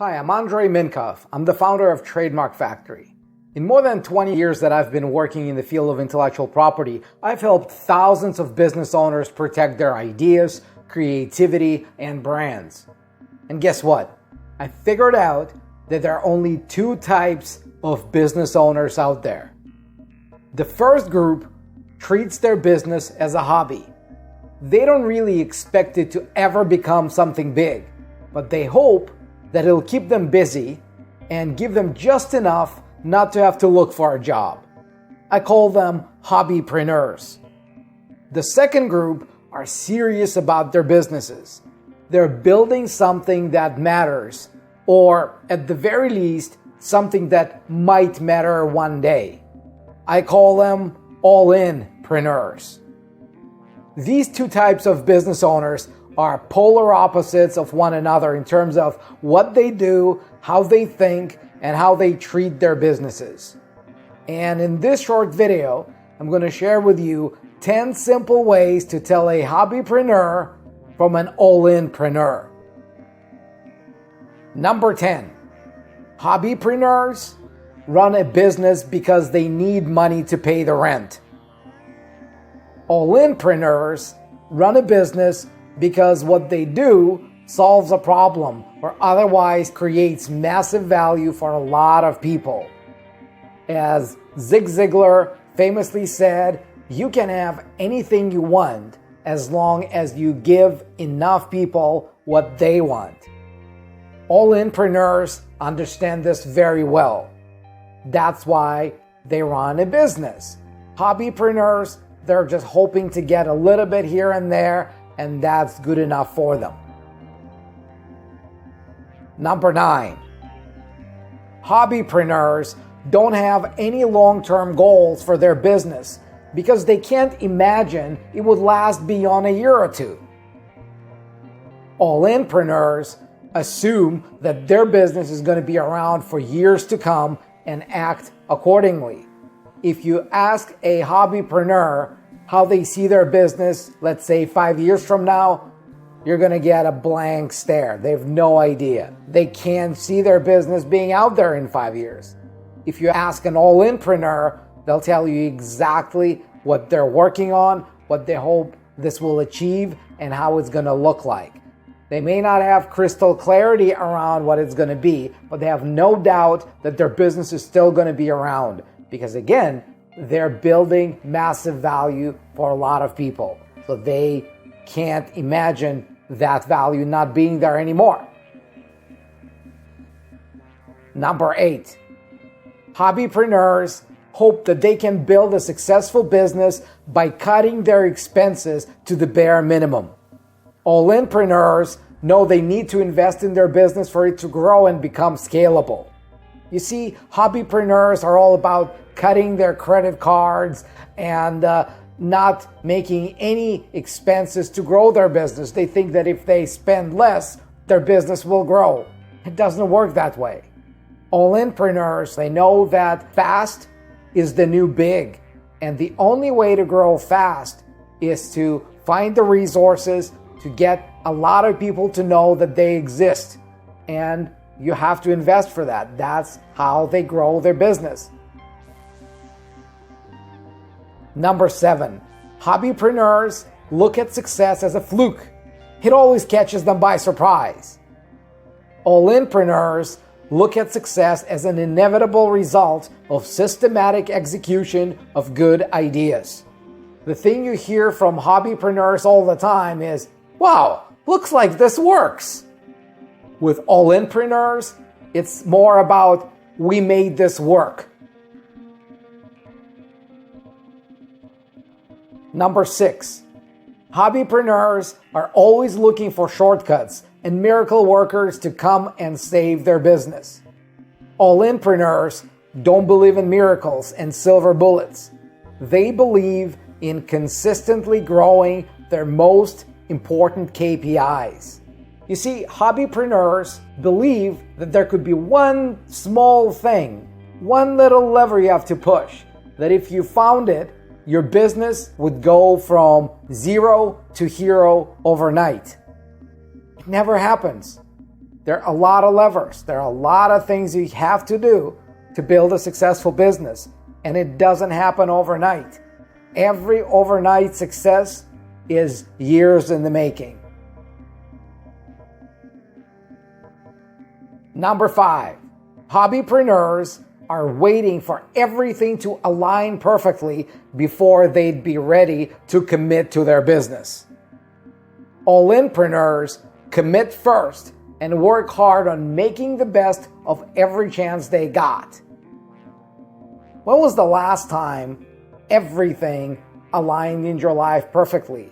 Hi, I'm Andrei Minkov. I'm the founder of Trademark Factory. In more than 20 years that I've been working in the field of intellectual property, I've helped thousands of business owners protect their ideas, creativity, and brands. And guess what? I figured out that there are only two types of business owners out there. The first group treats their business as a hobby. They don't really expect it to ever become something big, but they hope that it'll keep them busy and give them just enough not to have to look for a job. I call them Hobbypreneurs. The second group are serious about their businesses. They're building something that matters, or at the very least, something that might matter one day. I call them All-In-Preneurs. These two types of business owners are polar opposites of one another in terms of what they do, how they think, and how they treat their businesses. And in this short video, I'm going to share with you 10 simple ways to tell a hobbypreneur from an all-in-preneur. Number 10, hobbypreneurs run a business because they need money to pay the rent. All-in-preneurs run a business because what they do solves a problem or otherwise creates massive value for a lot of people. As Zig Ziglar famously said, you can have anything you want as long as you give enough people what they want. All-in-preneurs understand this very well. That's why they run a business. Hobbypreneurs, they're just hoping to get a little bit here and there, and that's good enough for them. Number 9, hobbypreneurs don't have any long-term goals for their business because they can't imagine it would last beyond a year or two. All-in-preneurs assume that their business is going to be around for years to come and act accordingly. If you ask a hobbypreneur how they see their business, let's say 5 years from now, you're going to get a blank stare. They have no idea. They can't see their business being out there in 5 years. If you ask an all-in-preneur, they'll tell you exactly what they're working on, what they hope this will achieve, and how it's going to look like. They may not have crystal clarity around what it's going to be, but they have no doubt that their business is still going to be around. Because again, they're building massive value for a lot of people. So they can't imagine that value not being there anymore. Number 8, hobbypreneurs hope that they can build a successful business by cutting their expenses to the bare minimum. All-in-preneurs know they need to invest in their business for it to grow and become scalable. You see, hobbypreneurs are all about cutting their credit cards and not making any expenses to grow their business. They think that if they spend less, their business will grow. It doesn't work that way. All-in-preneurs, they know that fast is the new big. And the only way to grow fast is to find the resources to get a lot of people to know that they exist. And you have to invest for that. That's how they grow their business. Number 7, hobbypreneurs look at success as a fluke. It always catches them by surprise. All-in-preneurs look at success as an inevitable result of systematic execution of good ideas. The thing you hear from hobbypreneurs all the time is, wow, looks like this works. With all-in-preneurs, it's more about, we made this work. Number 6, hobbypreneurs are always looking for shortcuts and miracle workers to come and save their business. All-in-preneurs don't believe in miracles and silver bullets. They believe in consistently growing their most important KPIs. You see, hobbypreneurs believe that there could be one small thing, one little lever you have to push, that if you found it, your business would go from 0 to hero overnight. It never happens. There are a lot of levers. There are a lot of things you have to do to build a successful business, and it doesn't happen overnight. Every overnight success is years in the making. Number 5, hobbypreneurs are waiting for everything to align perfectly before they'd be ready to commit to their business. All-In-Preneurs commit first and work hard on making the best of every chance they got. When was the last time everything aligned in your life perfectly?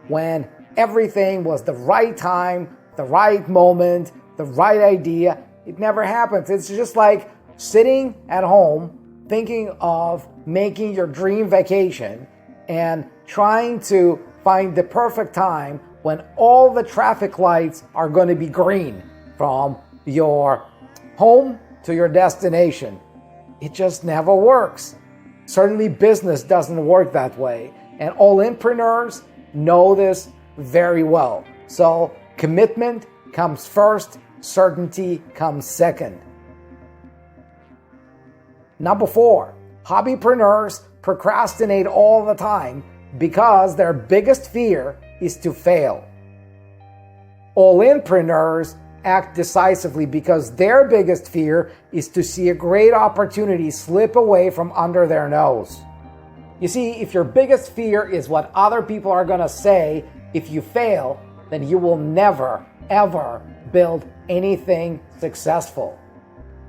When everything was the right time, the right moment, the right idea. It never happens. It's just like sitting at home thinking of making your dream vacation and trying to find the perfect time when all the traffic lights are going to be green from your home to your destination. It just never works. Certainly business doesn't work that way. And all-in-preneurs know this very well. So commitment comes first, certainty comes second. Number 4, hobbypreneurs procrastinate all the time because their biggest fear is to fail. All-in-preneurs act decisively because their biggest fear is to see a great opportunity slip away from under their nose. You see, if your biggest fear is what other people are going to say if you fail, then you will never, ever build anything successful.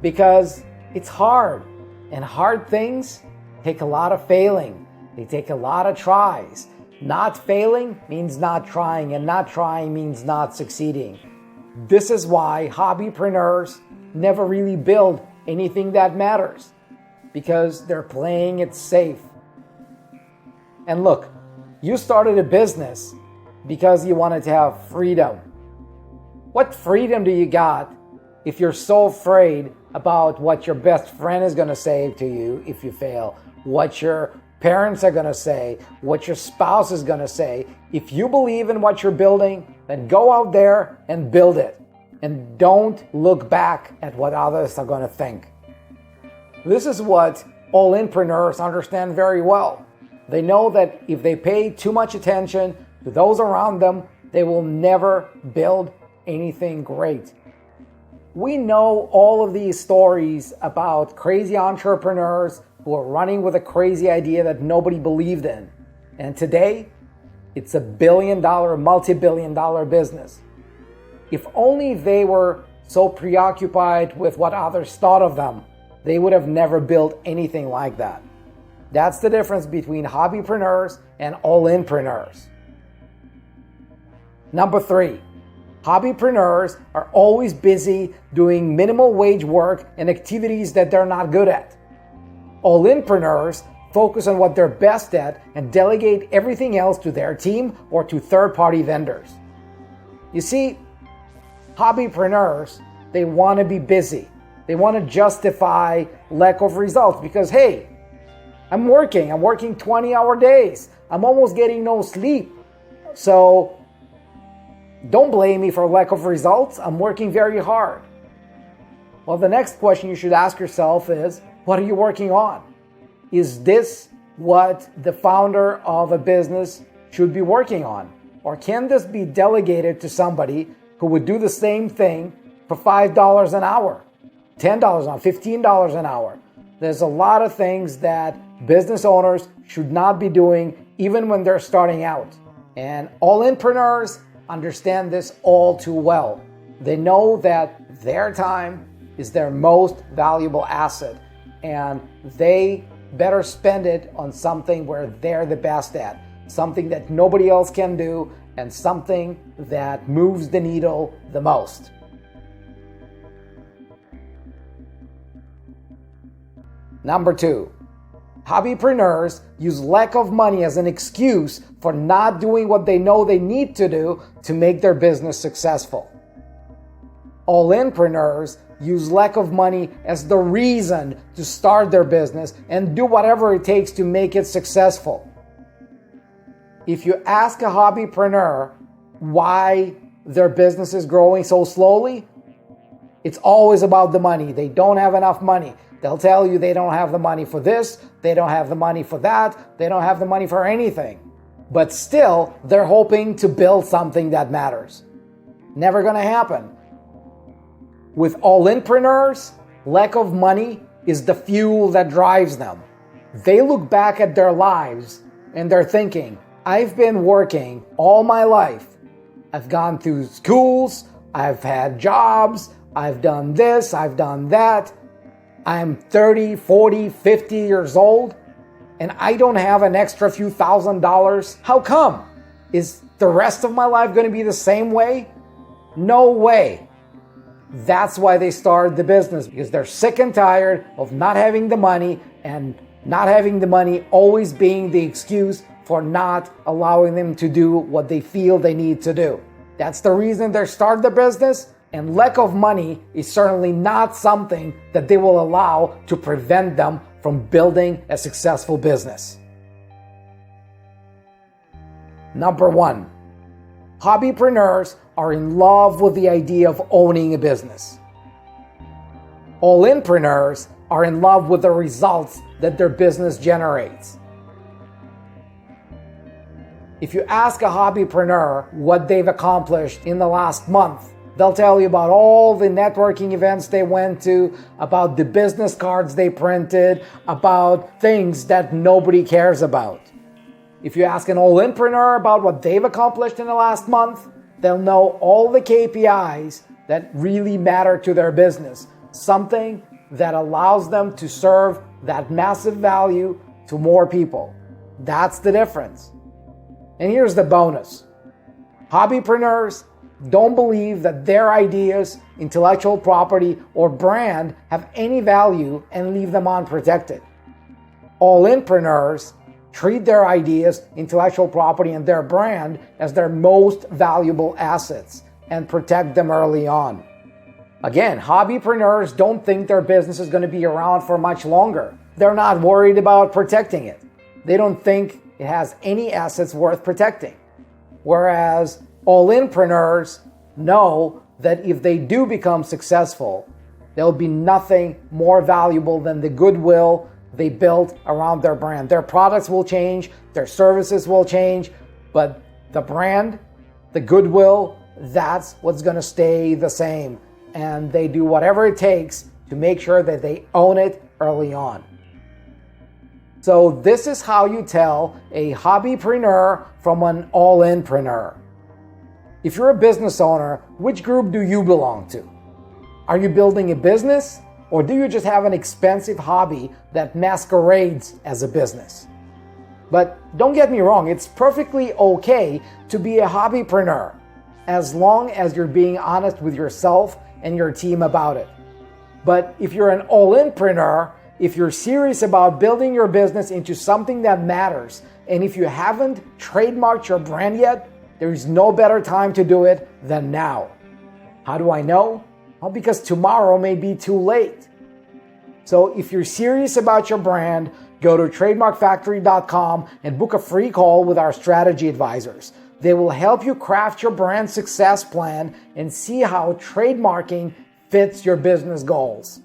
Because it's hard, and hard things take a lot of failing. They take a lot of tries. Not failing means not trying, and not trying means not succeeding. This is why hobbypreneurs never really build anything that matters, because they're playing it safe. And look, you started a business because you wanted to have freedom. What freedom do you got if you're so afraid about what your best friend is going to say to you if you fail, what your parents are going to say, what your spouse is going to say? If you believe in what you're building, then go out there and build it. And don't look back at what others are going to think. This is what all-in-preneurs understand very well. They know that if they pay too much attention to those around them, they will never build anything great. We know all of these stories about crazy entrepreneurs who are running with a crazy idea that nobody believed in. And today, it's a billion-dollar, multi-billion-dollar business. If only they were so preoccupied with what others thought of them, they would have never built anything like that. That's the difference between hobbypreneurs and all-in-preneurs. Number 3, hobbypreneurs are always busy doing minimal wage work and activities that they're not good at. All-in-preneurs focus on what they're best at and delegate everything else to their team or to third-party vendors. You see, hobbypreneurs, they want to be busy. They want to justify lack of results because, hey, I'm working 20-hour days. I'm almost getting no sleep. So don't blame me for lack of results. I'm working very hard. Well, the next question you should ask yourself is, what are you working on? Is this what the founder of a business should be working on? Or can this be delegated to somebody who would do the same thing for $5 an hour, $10 an hour, $15 an hour? There's a lot of things that business owners should not be doing even when they're starting out. And all-in-preneurs understand this all too well. They know that their time is their most valuable asset, and they better spend it on something where they're the best at, something that nobody else can do, and something that moves the needle the most. Number 2, hobbypreneurs use lack of money as an excuse for not doing what they know they need to do to make their business successful. All-in-preneurs use lack of money as the reason to start their business and do whatever it takes to make it successful. If you ask a hobbypreneur why their business is growing so slowly? It's always about the money. They don't have enough money. They'll tell you they don't have the money for this, they don't have the money for that, they don't have the money for anything. But still, they're hoping to build something that matters. Never gonna happen. With All-In-Preneurs, lack of money is the fuel that drives them. They look back at their lives and they're thinking, I've been working all my life. I've gone through schools, I've had jobs, I've done this, I've done that. I'm 30, 40, 50 years old, and I don't have an extra few $1,000s. How come? Is the rest of my life going to be the same way? No way. That's why they started the business, because they're sick and tired of not having the money, and not having the money always being the excuse for not allowing them to do what they feel they need to do. That's the reason they started the business. And lack of money is certainly not something that they will allow to prevent them from building a successful business. Number 1, hobbypreneurs are in love with the idea of owning a business. All-In-Preneurs are in love with the results that their business generates. If you ask a hobbypreneur what they've accomplished in the last month, they'll tell you about all the networking events they went to, about the business cards they printed, about things that nobody cares about. If you ask an All-In-Preneur about what they've accomplished in the last month, they'll know all the KPIs that really matter to their business, something that allows them to serve that massive value to more people. That's the difference. And here's the bonus. Hobbypreneurs don't believe that their ideas, intellectual property, or brand have any value and leave them unprotected. All-In-Preneurs treat their ideas, intellectual property, and their brand as their most valuable assets and protect them early on. Again, hobbypreneurs don't think their business is going to be around for much longer. They're not worried about protecting it. They don't think it has any assets worth protecting. Whereas All-In-Preneurs know that if they do become successful, there'll be nothing more valuable than the goodwill they built around their brand. Their products will change, their services will change, but the brand, the goodwill, that's what's going to stay the same. And they do whatever it takes to make sure that they own it early on. So this is how you tell a hobbypreneur from an all-in-preneur. If you're a business owner, which group do you belong to? Are you building a business, or do you just have an expensive hobby that masquerades as a business? But don't get me wrong, it's perfectly okay to be a hobbypreneur, as long as you're being honest with yourself and your team about it. But if you're an all-in-preneur, if you're serious about building your business into something that matters, and if you haven't trademarked your brand yet, there is no better time to do it than now. How do I know? Well, because tomorrow may be too late. So if you're serious about your brand, go to trademarkfactory.com and book a free call with our strategy advisors. They will help you craft your brand success plan and see how trademarking fits your business goals.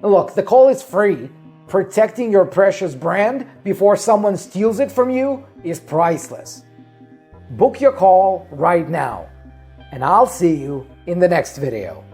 Look, the call is free. Protecting your precious brand before someone steals it from you is priceless. Book your call right now, and I'll see you in the next video.